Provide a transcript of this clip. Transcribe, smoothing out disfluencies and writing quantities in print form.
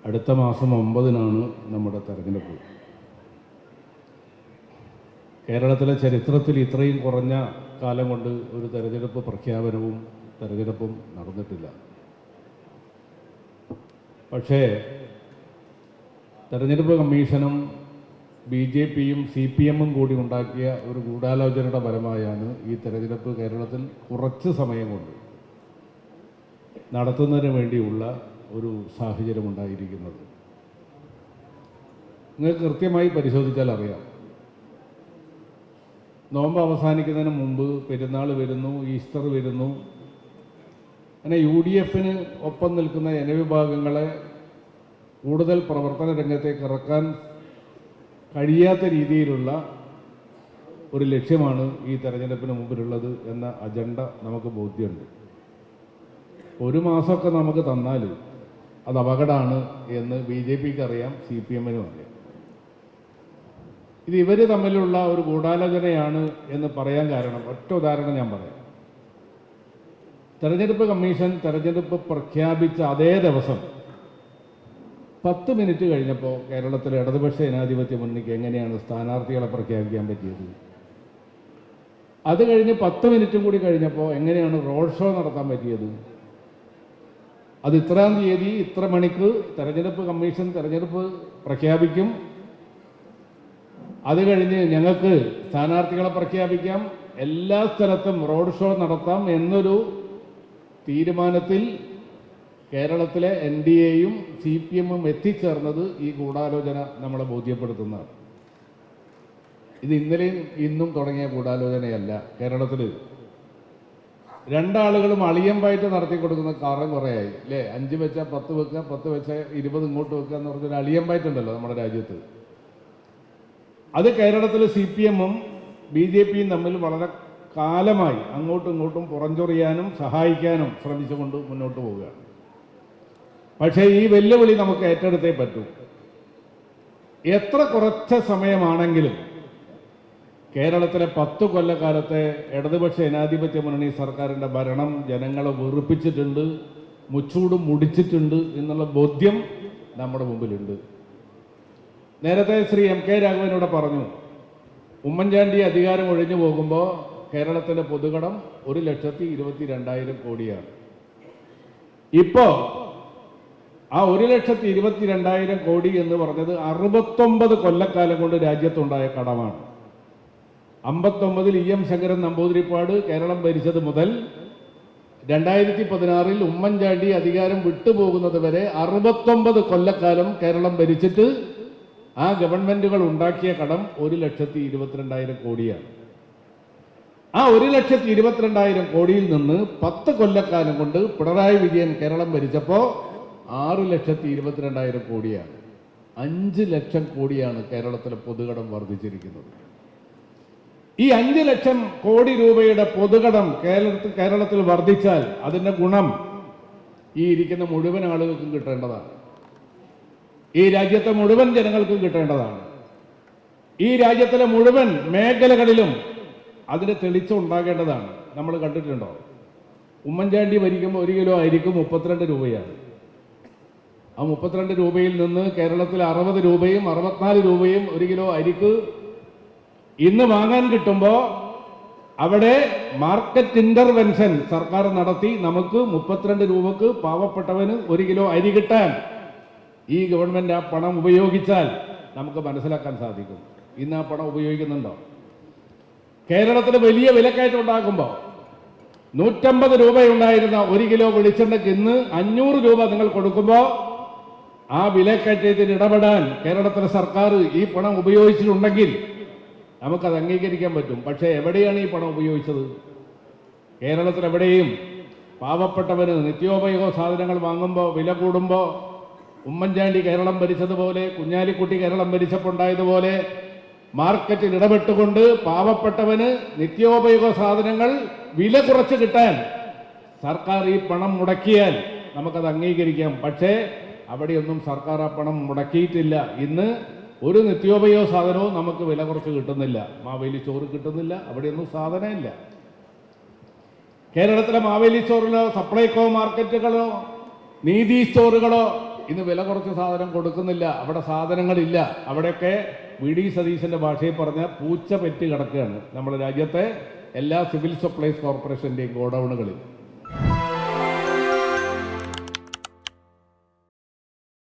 അടുത്ത മാസം 9-നാണ് നമ്മുടെ തെരഞ്ഞെടുപ്പ്. കേരളത്തിലെ ചരിത്രത്തിൽ ഇത്രയും കുറഞ്ഞ കാലം കൊണ്ട് ഒരു തെരഞ്ഞെടുപ്പ് പ്രഖ്യാപനവും തെരഞ്ഞെടുപ്പും നടന്നിട്ടില്ല. പക്ഷേ തെരഞ്ഞെടുപ്പ് കമ്മീഷനും BJPയും CPMും കൂടി ഉണ്ടാക്കിയ ഒരു ഗൂഢാലോചനയുടെ ഫലമായാണ് ഈ തെരഞ്ഞെടുപ്പ് കേരളത്തിൽ കുറച്ച് സമയം കൊണ്ട് നടത്തുന്നതിന് വേണ്ടിയുള്ള ഒരു സാഹചര്യം ഉണ്ടായിരിക്കുന്നത്. നിങ്ങൾക്ക് കൃത്യമായി പരിശോധിച്ചാൽ അറിയാം. നോമ്പ് അവസാനിക്കുന്നതിന് മുമ്പ് പെരുന്നാൾ വരുന്നു, ഈസ്റ്റർ വരുന്നു. അങ്ങനെ UDFന് ഒപ്പം നിൽക്കുന്ന ജനവിഭാഗങ്ങളെ കൂടുതൽ പ്രവർത്തന രംഗത്തേക്ക് ഇറക്കാൻ കഴിയാത്ത രീതിയിലുള്ള ഒരു ലക്ഷ്യമാണ് ഈ തെരഞ്ഞെടുപ്പിന് മുമ്പിലുള്ളത് എന്ന അജണ്ട നമുക്ക് ബോധ്യമുണ്ട്. ഒരു മാസമൊക്കെ നമുക്ക് തന്നാൽ അത് അപകടമാണ് എന്ന് BJPക്ക് അറിയാം, CPMനും അറിയാം. ഇത് ഇവർ തമ്മിലുള്ള ഒരു ഗൂഢാലോചനയാണ് എന്ന് പറയാൻ കാരണം ഒറ്റ ഉദാഹരണം ഞാൻ പറയാം. തെരഞ്ഞെടുപ്പ് കമ്മീഷൻ തെരഞ്ഞെടുപ്പ് പ്രഖ്യാപിച്ച അതേ ദിവസം 10 മിനിറ്റ് കഴിഞ്ഞപ്പോൾ കേരളത്തിലെ ഇടതുപക്ഷ ജനാധിപത്യ മുന്നണിക്ക് എങ്ങനെയാണ് സ്ഥാനാർത്ഥികളെ പ്രഖ്യാപിക്കാൻ പറ്റിയത്? അത് കഴിഞ്ഞ് 10 മിനിറ്റും കൂടി കഴിഞ്ഞപ്പോൾ എങ്ങനെയാണ് റോഡ് ഷോ നടത്താൻ പറ്റിയത്? അത് ഇത്രാം തീയതി ഇത്ര മണിക്ക് തെരഞ്ഞെടുപ്പ് കമ്മീഷൻ തെരഞ്ഞെടുപ്പ് പ്രഖ്യാപിക്കും, അത് കഴിഞ്ഞ് ഞങ്ങൾക്ക് സ്ഥാനാർത്ഥികളെ പ്രഖ്യാപിക്കാം, എല്ലാ സ്ഥലത്തും റോഡ് ഷോ നടത്താം എന്നൊരു തീരുമാനത്തിൽ കേരളത്തിലെ NDAയും CPMും എത്തിച്ചേർന്നത് ഈ ഗൂഢാലോചന നമ്മളെ ബോധ്യപ്പെടുത്തുന്നതാണ്. ഇത് ഇന്നലെയും ഇന്നും തുടങ്ങിയ ഗൂഢാലോചനയല്ല. കേരളത്തിൽ രണ്ടാളുകളും അളിയമ്പായിട്ട് നടത്തി കൊടുക്കുന്ന കാര്യം കുറേയായി അല്ലേ? 5 വെച്ചാൽ 10 വെക്കുക, 10 വെച്ചാൽ 20 ഇങ്ങോട്ട് വെക്കുക എന്ന് പറഞ്ഞൊരു അളിയമ്പായിട്ടുണ്ടല്ലോ നമ്മുടെ രാജ്യത്ത്. അത് കേരളത്തിൽ CPMും BJPയും തമ്മിൽ വളരെ കാലമായി അങ്ങോട്ടും ഇങ്ങോട്ടും പുറഞ്ചൊറിയാനും സഹായിക്കാനും ശ്രമിച്ചുകൊണ്ട് മുന്നോട്ട് പോവുകയാണ്. പക്ഷേ ഈ വെല്ലുവിളി നമുക്ക് ഏറ്റെടുത്തേ പറ്റൂ. എത്ര കുറച്ച സമയമാണെങ്കിലും കേരളത്തിലെ 10 കൊല്ലക്കാലത്തെ ഇടതുപക്ഷ ജനാധിപത്യ മുന്നണി സർക്കാരിൻ്റെ ഭരണം ജനങ്ങളെ വെറുപ്പിച്ചിട്ടുണ്ട്, മുച്ചൂടും മുടിച്ചിട്ടുണ്ട് എന്നുള്ള ബോധ്യം നമ്മുടെ മുമ്പിലുണ്ട്. നേരത്തെ ശ്രീ MK രാഘവനോട് പറഞ്ഞു, ഉമ്മൻചാണ്ടി അധികാരം ഒഴിഞ്ഞു പോകുമ്പോൾ കേരളത്തിലെ പൊതുകടം 1,22,000 കോടിയാണ്. ഇപ്പോൾ ആ 1,22,000 കോടി എന്ന് പറഞ്ഞത് 69 കൊല്ലക്കാലം കൊണ്ട് രാജ്യത്തുണ്ടായ കടമാണ്. 59-ൽ EM ശങ്കരൻ നമ്പൂതിരിപ്പാട് കേരളം ഭരിച്ചത് മുതൽ 2016-ൽ ഉമ്മൻചാണ്ടി അധികാരം വിട്ടുപോകുന്നത് വരെ 69 കൊല്ലക്കാലം കേരളം ഭരിച്ചിട്ട് ആ ഗവൺമെന്റുകൾ ഉണ്ടാക്കിയ കടം 1,22,000 കോടിയാണ്. ആ 1,22,000 കോടിയിൽ നിന്ന് 10 കൊല്ലക്കാലം കൊണ്ട് പിണറായി വിജയൻ കേരളം ഭരിച്ചപ്പോൾ 6,22,000 കോടിയാണ്. 5 ലക്ഷം കോടിയാണ് കേരളത്തിലെ പൊതുകടം വർദ്ധിച്ചിരിക്കുന്നത്. ഈ 5 ലക്ഷം കോടി രൂപയുടെ പൊതുകടം കേരളത്തിൽ വർദ്ധിച്ചാൽ അതിൻ്റെ ഗുണം ഈ ഇരിക്കുന്ന മുഴുവൻ ആളുകൾക്കും കിട്ടേണ്ടതാണ്. ഈ രാജ്യത്തെ മുഴുവൻ ജനങ്ങൾക്കും കിട്ടേണ്ടതാണ്. ഈ രാജ്യത്തിലെ മുഴുവൻ മേഖലകളിലും അതിന് തെളിച്ചം ഉണ്ടാകേണ്ടതാണ്. നമ്മൾ കണ്ടിട്ടുണ്ടോ? ഉമ്മൻചാണ്ടി ഭരിക്കുമ്പോൾ 1 കിലോ അരിക്ക് 32 രൂപയാണ്. ആ 32 രൂപയിൽ നിന്ന് കേരളത്തിൽ 60 രൂപയും 64 രൂപയും 1 കിലോ അരിക്ക് ഇന്ന് വാങ്ങാൻ കിട്ടുമ്പോൾ അവിടെ മാർക്കറ്റ് ഇന്റർവെൻഷൻ സർക്കാർ നടത്തി നമുക്ക് 32 രൂപക്ക് പാവപ്പെട്ടവന് 1 കിലോ അരി കിട്ടാൻ ഈ ഗവൺമെന്റ് ആ പണം ഉപയോഗിച്ചാൽ നമുക്ക് മനസ്സിലാക്കാൻ സാധിക്കും. ഇന്ന് ആ പണം ഉപയോഗിക്കുന്നുണ്ടോ? കേരളത്തിൽ വലിയ വിലക്കയറ്റം ഉണ്ടാക്കുമ്പോൾ 150 രൂപയുണ്ടായിരുന്ന 1 കിലോ വെളിച്ചെണ്ണയ്ക്ക് ഇന്ന് 500 രൂപ നിങ്ങൾ കൊടുക്കുമ്പോൾ ആ വിലക്കയറ്റത്തിന് ഇടപെടാൻ കേരളത്തിലെ സർക്കാർ ഈ പണം ഉപയോഗിച്ചിട്ടുണ്ടെങ്കിൽ നമുക്കത് അംഗീകരിക്കാൻ പറ്റും. പക്ഷേ എവിടെയാണ് ഈ പണം ഉപയോഗിച്ചത്? കേരളത്തിൽ എവിടെയും പാവപ്പെട്ടവന് നിത്യോപയോഗ സാധനങ്ങൾ വാങ്ങുമ്പോൾ വില കൂടുമ്പോൾ ഉമ്മൻചാണ്ടി കേരളം ഭരിച്ചതുപോലെ, കുഞ്ഞാലിക്കുട്ടി കേരളം ഭരിച്ചപ്പോൾ ഉണ്ടായതുപോലെ മാർക്കറ്റിൽ ഇടപെട്ടുകൊണ്ട് പാവപ്പെട്ടവന് നിത്യോപയോഗ സാധനങ്ങൾ വില കുറച്ച് കിട്ടാൻ സർക്കാർ ഈ പണം മുടക്കിയാൽ നമുക്കത് അംഗീകരിക്കാം. പക്ഷേ അവിടെയൊന്നും സർക്കാർ ആ പണം മുടക്കിയിട്ടില്ല. ഇന്ന് ഒരു നിത്യോപയോഗ സാധനവും നമുക്ക് വില കുറച്ച് കിട്ടുന്നില്ല. മാവേലി ചോറ് കിട്ടുന്നില്ല, അവിടെയൊന്നും സാധനമില്ല. കേരളത്തിലെ മാവേലി സ്റ്റോറിലോ സപ്ലൈകോ മാർക്കറ്റുകളോ നീതി സ്റ്റോറുകളോ ഇന്ന് വില കുറച്ച് സാധനം കൊടുക്കുന്നില്ല, അവിടെ സാധനങ്ങളില്ല. അവിടെയൊക്കെ വി ഡി സതീശന്റെ ഭാഷയിൽ പറഞ്ഞ പൂച്ച പെറ്റ് കിടക്കുകയാണ് നമ്മുടെ രാജ്യത്തെ എല്ലാ സിവിൽ സപ്ലൈസ് കോർപ്പറേഷന്റെയും ഗോഡൌണുകളിൽ.